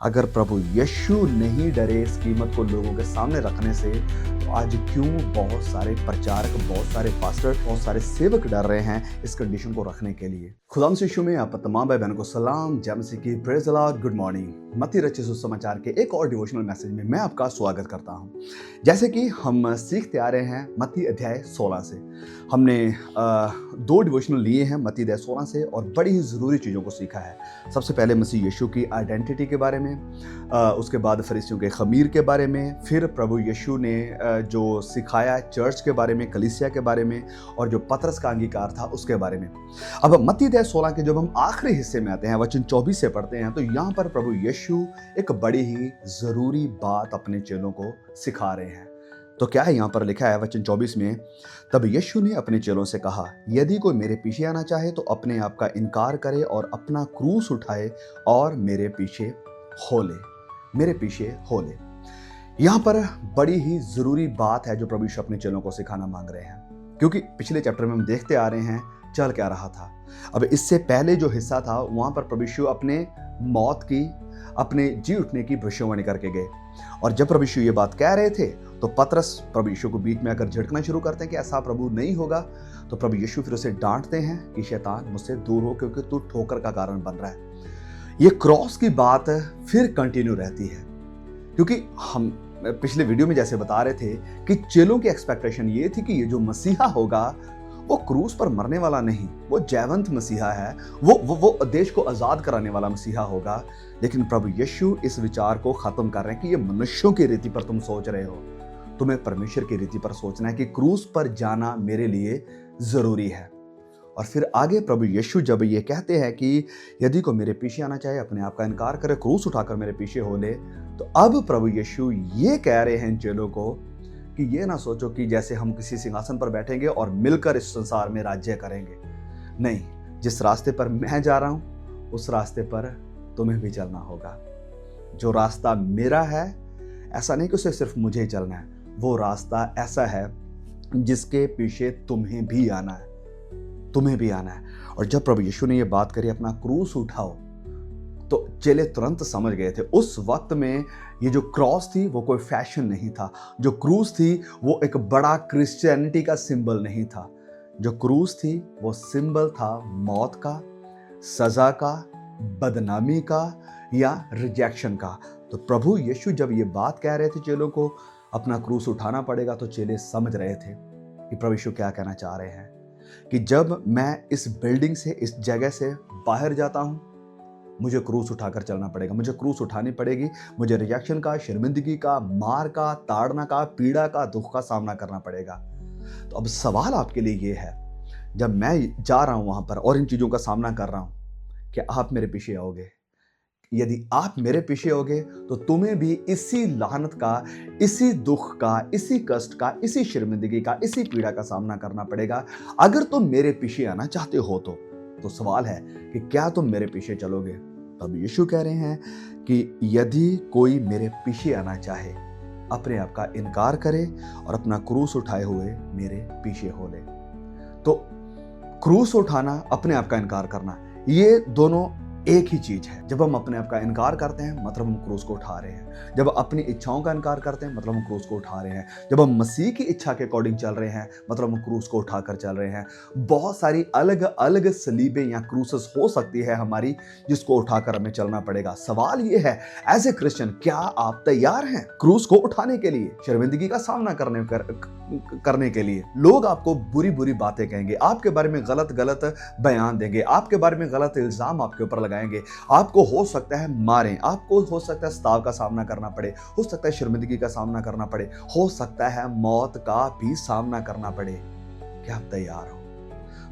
अगर प्रभु यीशु नहीं डरे इस कीमत को लोगों के सामने रखने से, तो आज क्यों बहुत सारे प्रचारक, बहुत सारे पास्टर, बहुत सारे सेवक डर रहे हैं इस कंडीशन को रखने के लिए। खुदाम से यीशु में आप तमाम भाई बहनों को सलाम, जय मसीह की, praise the Lord, good morning. मत्ती रचित सुसमाचार के एक और डिवोशनल मैसेज में मैं आपका स्वागत करता हूं। जैसे कि हम सीखते आ रहे हैं मत्ती अध्याय 16 से, हमने दो डिवोशनल लिए हैं मत्ती अध्याय 16 से और बड़ी ही ज़रूरी चीज़ों को सीखा है। सबसे पहले मसीह यीशु की आइडेंटिटी के बारे में, उसके बाद फरीसियों के खमीर के बारे में, फिर प्रभु यीशु ने जो सिखाया चर्च के बारे में, कलीसिया के बारे में, और जो पतरस का अंगीकार था उसके बारे में। अब मत्ती अध्याय 16 के जब हम आखिरी हिस्से में आते हैं, वचन 24 से पढ़ते हैं, तो यहाँ पर प्रभु यीशु एक बड़ी ही ज़रूरी बात अपने चेलों को सिखा रहे हैं। तो क्या है यहाँ पर लिखा है वचन 24 में, तब यीशु ने अपने चेलों से कहा, यदि कोई मेरे पीछे आना चाहे तो अपने आप का इनकार करे और अपना क्रूस उठाए और मेरे पीछे हो ले, मेरे पीछे हो ले। यहाँ पर बड़ी ही ज़रूरी बात है जो प्रभु यीशु अपने चेलों को सिखाना मांग रहे हैं, क्योंकि पिछले चैप्टर में हम देखते आ रहे हैं चल क्या रहा था। अब इससे पहले जो हिस्सा था वहाँ पर प्रभु यीशु अपने मौत की, अपने जी उठने की भविष्यवाणी करके गए, और जब प्रभु यीशु ये बात कह रहे थे तो पतरस प्रभु यीशु को बीच में आकर झिड़कना शुरू करते हैं कि ऐसा प्रभु नहीं होगा। तो प्रभु यीशु फिर उसे डांटते हैं कि शैतान मुझसे दूर हो, क्योंकि तू ठोकर का कारण बन रहा है। ये क्रॉस की बात फिर कंटिन्यू रहती है, क्योंकि हम पिछले वीडियो में जैसे बता रहे थे कि चेलों की एक्सपेक्टेशन ये थी कि ये जो मसीहा होगा वो क्रूस पर मरने वाला नहीं, वो जयवंत मसीहा है, वो देश को आजाद कराने वाला मसीहा होगा। लेकिन प्रभु यीशु इस विचार को खत्म कर रहे हैं कि ये मनुष्यों की रीति पर तुम सोच रहे हो, तुम्हें परमेश्वर की रीति पर सोचना है कि क्रूस पर जाना मेरे लिए जरूरी है। और फिर आगे प्रभु यीशु जब ये कहते हैं कि यदि को मेरे पीछे आना चाहे अपने आप का इनकार करे, क्रूस उठाकर मेरे पीछे हो ले, तो अब प्रभु यीशु ये कह रहे हैं चेलों को कि ये ना सोचो कि जैसे हम किसी सिंहासन पर बैठेंगे और मिलकर इस संसार में राज्य करेंगे। नहीं, जिस रास्ते पर मैं जा रहा हूं उस रास्ते पर तुम्हें भी चलना होगा। जो रास्ता मेरा है, ऐसा नहीं कि उसे सिर्फ मुझे ही चलना है, वो रास्ता ऐसा है जिसके पीछे तुम्हें भी आना है, तुम्हें भी आना है। और जब प्रभु यीशु ने ये बात करी अपना क्रूस उठाओ, तो चेले तुरंत समझ गए थे। उस वक्त में ये जो क्रॉस थी वो कोई फैशन नहीं था, जो क्रूस थी वो एक बड़ा क्रिश्चियनिटी का सिंबल नहीं था। जो क्रूस थी वो सिंबल था मौत का, सजा का, बदनामी का या रिजेक्शन का। तो प्रभु यीशु जब ये बात कह रहे थे चेलों को अपना क्रूस उठाना पड़ेगा, तो चेले समझ रहे थे कि प्रभु यीशु क्या कहना चाह रहे हैं, कि जब मैं इस बिल्डिंग से, इस जगह से बाहर जाता हूं, मुझे क्रूस उठाकर चलना पड़ेगा, मुझे क्रूस उठानी पड़ेगी, मुझे रिजेक्शन का, शर्मिंदगी का, मार का, ताड़ना का, पीड़ा का, दुख का सामना करना पड़ेगा। तो अब सवाल आपके लिए ये है, जब मैं जा रहा हूं वहां पर और इन चीजों का सामना कर रहा हूं, क्या आप मेरे पीछे आओगे? यदि आप मेरे पीछे आओगे तो तुम्हें भी इसी लानत का, इसी दुख का, इसी कष्ट का, इसी शर्मिंदगी का, इसी पीड़ा का सामना करना पड़ेगा। अगर तुम मेरे पीछे आना चाहते हो तो सवाल है कि क्या तुम मेरे पीछे चलोगे? तब यीशु कह रहे हैं कि यदि कोई मेरे पीछे आना चाहे अपने आप का इनकार करे और अपना क्रूस उठाए हुए मेरे पीछे हो ले। तो क्रूस उठाना, अपने आप का इनकार करना, ये दोनों एक ही चीज है। जब हम अपने आप का इनकार करते हैं मतलब हम क्रूस को उठा रहे हैं। जब अपनी इच्छाओं का इनकार करते हैं मतलब हम क्रूस को उठा रहे हैं। जब हम मसीह की इच्छा के अकॉर्डिंग चल रहे हैं मतलब हम क्रूस को उठाकर चल रहे हैं। बहुत सारी अलग अलग सलीबें या क्रूसेस हो सकती है हमारी, जिसको उठाकर हमें चलना पड़ेगा। सवाल ये है, एज ए क्रिश्चियन क्या आप तैयार हैं क्रूस को उठाने के लिए, शर्मिंदगी का सामना करने के लिए? लोग आपको बुरी बुरी बातें कहेंगे, आपके बारे में गलत गलत बयान देंगे, आपके बारे में गलत इल्जाम आपके ऊपर लगाएंगे, आपको हो सकता है मारें, आपको हो सकता है स्ताव का सामना करना पड़े, हो सकता है शर्मिंदगी का सामना करना पड़े, हो सकता है मौत का भी सामना करना पड़े। क्या आप तैयार हो?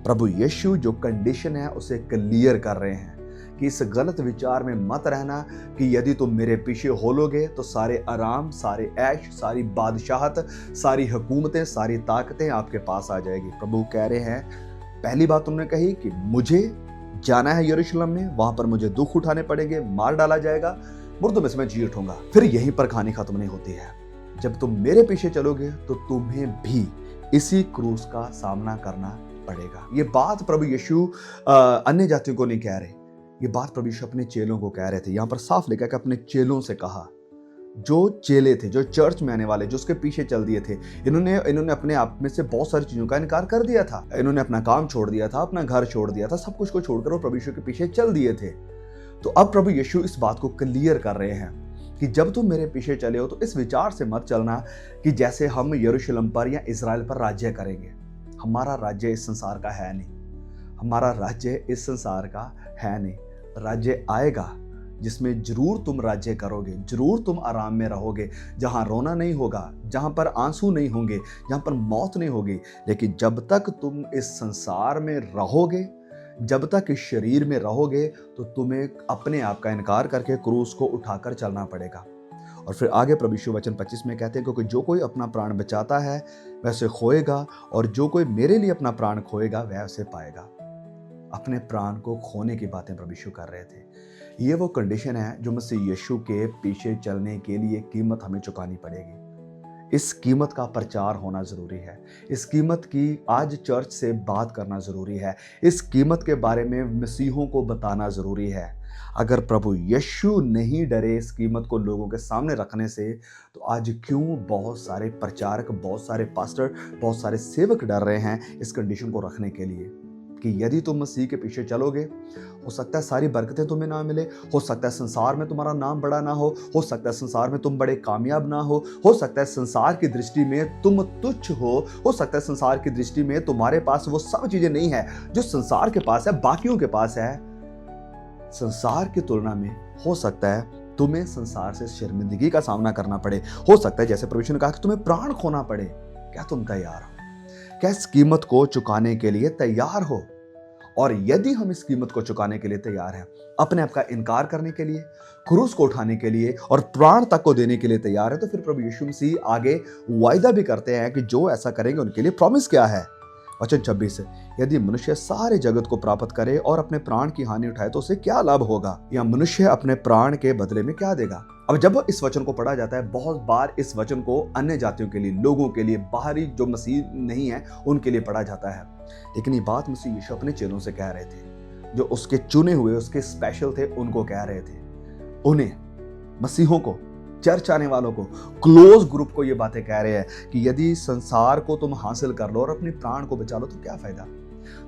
प्रभु यीशु जो कंडीशन है उसे क्लियर कर रहे हैं कि इस गलत विचार में मत रहना कि यदि तुम मेरे पीछे हो लोगे तो सारे आराम, सारे ऐश, सारी बादशाहत, सारी हुकूमतें, सारी ताकतें आपके पास आ जाएगी। प्रभु कह रहे हैं, पहली बात तुमने कही कि मुझे जाना है यरूशलेम में, वहां पर मुझे दुख उठाने पड़ेंगे, मार डाला जाएगा, मुर्दों में से मैं जी उठूंगा। फिर यहीं पर कहानी खत्म नहीं होती है। जब तुम मेरे पीछे चलोगे तो तुम्हें भी इसी क्रूस का सामना करना पड़ेगा। ये बात प्रभु यीशु अन्य जातियों को नहीं कह रहे, ये बात प्रभु यीशु अपने चेलों को कह रहे थे। यहाँ पर साफ लिखा कि अपने चेलों से कहा, जो चेले थे, जो चर्च में आने वाले, जो उसके पीछे चल दिए थे, इन्होंने अपने आप में से बहुत सारी चीजों का इनकार कर दिया था। इन्होंने अपना काम छोड़ दिया था, अपना घर छोड़ दिया था, सब कुछ को छोड़कर वो प्रभु यीशु के पीछे चल दिए थे। तो अब प्रभु यीशु इस बात को क्लियर कर रहे हैं कि जब तुम मेरे पीछे चले हो तो इस विचार से मत चलना कि जैसे हम यरूशलेम पर या इजराइल पर राज्य करेंगे। हमारा राज्य इस संसार का है नहीं, हमारा राज्य इस संसार का है नहीं। राज्य आएगा जिसमें जरूर तुम राज्य करोगे, जरूर तुम आराम में रहोगे, जहां रोना नहीं होगा, जहां पर आंसू नहीं होंगे, जहां पर मौत नहीं होगी। लेकिन जब तक तुम इस संसार में रहोगे, जब तक इस शरीर में रहोगे, तो तुम्हें अपने आप का इनकार करके क्रूस को उठाकर चलना पड़ेगा। और फिर आगे प्रभु यीशु वचन 25 में कहते हैं, क्योंकि जो कोई अपना प्राण बचाता है वह उसे खोएगा, और जो कोई मेरे लिए अपना प्राण खोएगा वह उसे पाएगा। अपने प्राण को खोने की बातें प्रभु यीशु कर रहे थे। ये वो कंडीशन है जो मसीह यीशु के पीछे चलने के लिए कीमत हमें चुकानी पड़ेगी। इस कीमत का प्रचार होना जरूरी है। इस कीमत की आज चर्च से बात करना जरूरी है। इस कीमत के बारे में मसीहों को बताना जरूरी है। अगर प्रभु यीशु नहीं डरे इस कीमत को लोगों के सामने रखने से, तो आज क्यों बहुत सारे प्रचारक, बहुत सारे पास्टर, बहुत सारे सेवक डर रहे हैं इस कंडीशन को रखने के लिए कि यदि तुम मसीह के पीछे चलोगे, हो सकता है सारी बरकतें तुम्हें ना मिले, हो सकता है संसार में तुम्हारा नाम बड़ा ना हो सकता है संसार में तुम बड़े कामयाब ना हो सकता है संसार की दृष्टि में तुम तुच्छ हो सकता है संसार की दृष्टि में तुम्हारे पास वो सब चीजें नहीं है जो संसार के पास है, बाकियों के पास है। संसार की तुलना में हो सकता है तुम्हें संसार से शर्मिंदगी का सामना करना पड़े, हो सकता है जैसे प्रभु यीशु ने कहा कि तुम्हें प्राण खोना पड़े। क्या तुम तैयार हो? क्या इस कीमत को चुकाने के लिए तैयार हो? और यदि हम इस कीमत को चुकाने के लिए तैयार हैं, अपने आप का इनकार करने के लिए, क्रूस को उठाने के लिए और प्राण तक को देने के लिए तैयार है, तो फिर प्रभु यीशु मसीह आगे वायदा भी करते हैं कि जो ऐसा करेंगे उनके लिए प्रॉमिस क्या है। वचन 26, यदि मनुष्य सारे जगत को प्राप्त करे और अपने प्राण की हानि उठाए तो उसे क्या लाभ होगा, या मनुष्य अपने प्राण के बदले में क्या देगा। अब जब इस वचन को पढ़ा जाता है, बहुत बार इस वचन को अन्य जातियों के लिए, लोगों के लिए, बाहरी जो मसीह नहीं है उनके लिए पढ़ा जाता है। लेकिन ये बात मसीह यीशु अपने चेलों से कह रहे थे, जो उसके चुने हुए, उसके स्पेशल थे, उनको कह रहे थे। उन्हें, मसीहों को, चर्च आने वालों को, क्लोज ग्रुप को ये बातें कह रहे हैं कि यदि संसार को तुम हासिल कर लो और अपने प्राण को बचा लो तो क्या फायदा।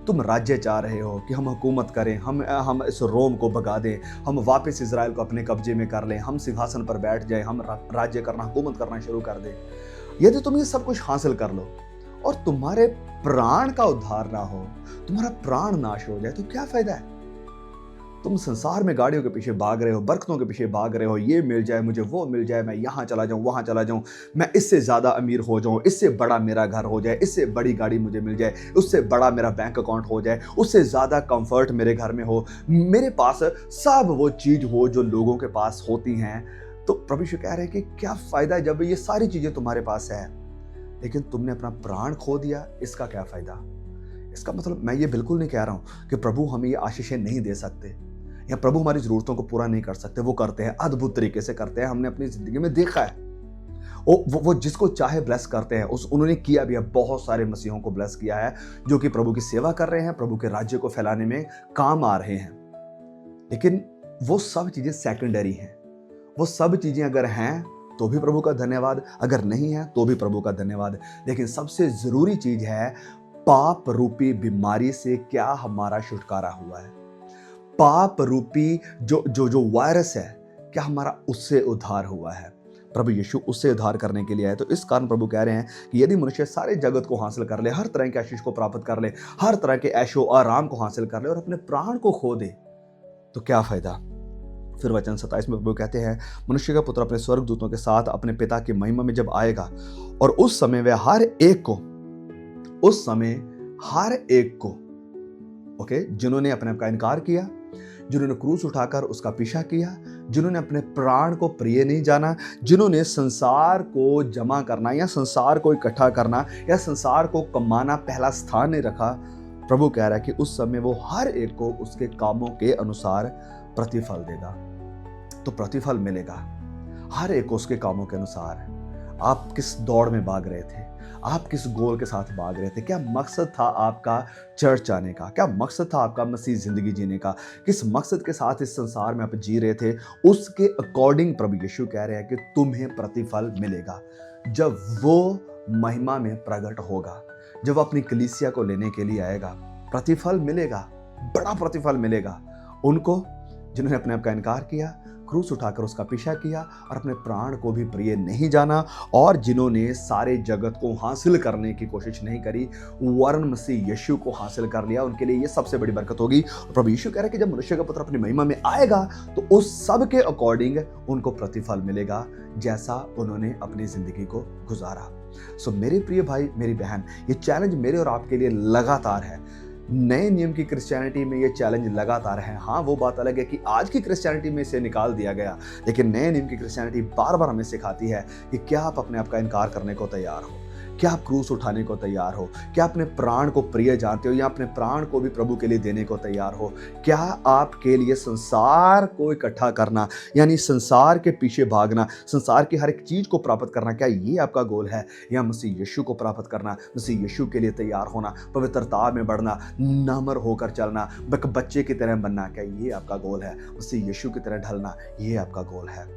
तुम राज्य चाह रहे हो कि हम हुकूमत करें, हम इस रोम को भगा दें, हम वापस इजराइल को अपने कब्जे में कर लें, हम सिंहासन पर बैठ जाएं, हम राज्य करना, हुकूमत करना शुरू कर दें। यदि तुम ये सब कुछ हासिल कर लो और तुम्हारे प्राण का उद्धार ना हो, तुम्हारा प्राण नाश हो जाए, तो क्या फायदा है। तुम संसार में गाड़ियों के पीछे भाग रहे हो, बरकतों के पीछे भाग रहे हो, ये मिल जाए मुझे, वो मिल जाए, मैं यहाँ चला जाऊँ, वहाँ चला जाऊँ, मैं इससे ज़्यादा अमीर हो जाऊँ, इससे बड़ा मेरा घर हो जाए, इससे बड़ी गाड़ी मुझे मिल जाए, उससे बड़ा मेरा बैंक अकाउंट हो जाए, उससे ज़्यादा कंफर्ट मेरे घर में हो, मेरे पास सब वो चीज़ हो जो लोगों के पास होती हैं। तो प्रभु यीशु कह रहे हैं कि क्या फ़ायदा है जब ये सारी चीज़ें तुम्हारे पास है, लेकिन तुमने अपना प्राण खो दिया, इसका क्या फ़ायदा। इसका मतलब मैं ये बिल्कुल नहीं कह रहा हूँ कि प्रभु हमें ये आशीषें नहीं दे सकते या प्रभु हमारी ज़रूरतों को पूरा नहीं कर सकते। वो करते हैं, अद्भुत तरीके से करते हैं, हमने अपनी ज़िंदगी में देखा है। वो जिसको चाहे ब्लेस करते हैं, उन्होंने किया भी है। बहुत सारे मसीहों को ब्लेस किया है जो कि प्रभु की सेवा कर रहे हैं, प्रभु के राज्य को फैलाने में काम आ रहे हैं। लेकिन वो सब चीज़ें सेकेंडरी हैं। वो सब चीज़ें अगर हैं तो भी प्रभु का धन्यवाद, अगर नहीं है तो भी प्रभु का धन्यवाद। लेकिन सबसे ज़रूरी चीज़ है, पाप रूपी बीमारी से क्या हमारा छुटकारा हुआ है। पाप रूपी जो वायरस है, क्या हमारा उससे उद्धार हुआ है। प्रभु यीशु उससे उद्धार करने के लिए आए। तो इस कारण प्रभु कह रहे हैं कि यदि मनुष्य सारे जगत को हासिल कर ले, हर तरह के आशीष को प्राप्त कर ले, हर तरह के ऐशो आराम को हासिल कर ले और अपने प्राण को खो दे, तो क्या फायदा। फिर वचन 27 में प्रभु कहते हैं, मनुष्य का पुत्र अपने स्वर्गदूतों के साथ अपने पिता की महिमा में जब आएगा, और उस समय वह हर एक को ओके, जिन्होंने अपने आप का इनकार किया, जिन्होंने क्रूस उठाकर उसका पीछा किया, जिन्होंने अपने प्राण को प्रिय नहीं जाना, जिन्होंने संसार को जमा करना या संसार को इकट्ठा करना या संसार को कमाना पहला स्थान नहीं रखा, प्रभु कह रहा है कि उस समय वो हर एक को उसके कामों के अनुसार प्रतिफल देगा। तो प्रतिफल मिलेगा हर एक को उसके कामों के अनुसार। आप किस दौड़ में भाग रहे थे, आप किस गोल के साथ भाग रहे थे, क्या मकसद था आपका चर्च आने का, क्या मकसद था आपका मसीह ज़िंदगी जीने का, किस मकसद के साथ इस संसार में आप जी रहे थे, उसके अकॉर्डिंग प्रभु यीशु कह रहे हैं कि तुम्हें प्रतिफल मिलेगा जब वो महिमा में प्रकट होगा, जब वो अपनी कलीसिया को लेने के लिए आएगा। प्रतिफल मिलेगा, बड़ा प्रतिफल मिलेगा उनको जिन्होंने अपने आप का इनकार किया, क्रूस उठाकर उसका पीछा किया और अपने प्राण को भी प्रिय नहीं जाना, और जिन्होंने सारे जगत को हासिल करने की कोशिश नहीं करी वरन मसीह यीशु को हासिल कर लिया, उनके लिए ये सबसे बड़ी बरकत होगी। और प्रभु यीशु कह रहे हैं कि जब मनुष्य का पुत्र अपनी महिमा में आएगा तो उस सब के अकॉर्डिंग उनको प्रतिफल मिलेगा जैसा उन्होंने अपनी जिंदगी को गुजारा। सो मेरे प्रिय भाई मेरी बहन, ये चैलेंज मेरे और आपके लिए लगातार है। नए नियम की क्रिश्चियनिटी में ये चैलेंज लगातार है। हाँ, वो बात अलग है कि आज की क्रिश्चियनिटी में इसे निकाल दिया गया, लेकिन नए नियम की क्रिश्चियनिटी बार बार हमें सिखाती है कि क्या आप अपने आप का इनकार करने को तैयार हो, क्या आप क्रूस उठाने को तैयार हो, क्या अपने प्राण को प्रिय जानते हो या अपने प्राण को भी प्रभु के लिए देने को तैयार हो, क्या आपके लिए संसार को इकट्ठा करना यानी संसार के पीछे भागना, संसार की हर एक चीज को प्राप्त करना, क्या ये आपका गोल है, या मसीह यीशु को प्राप्त करना, मसीह यीशु के लिए तैयार होना, पवित्रता में बढ़ना, नम्र होकर चलना, बच्चे की तरह बनना, क्या ये आपका गोल है, मसीह यीशु की तरह ढलना, ये आपका गोल है।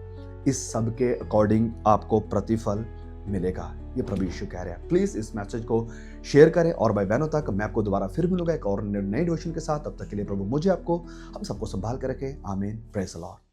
इस सब के अकॉर्डिंग आपको प्रतिफल मिलेगा, ये प्रभु यीशु कह रहे हैं। प्लीज इस मैसेज को शेयर करें और भाई बहनों तक। मैं आपको दोबारा फिर मिलूंगा एक और नई डिवोशन के साथ। तब तक के लिए प्रभु मुझे आपको हम सबको संभाल कर रखे। आमीन। Praise the Lord.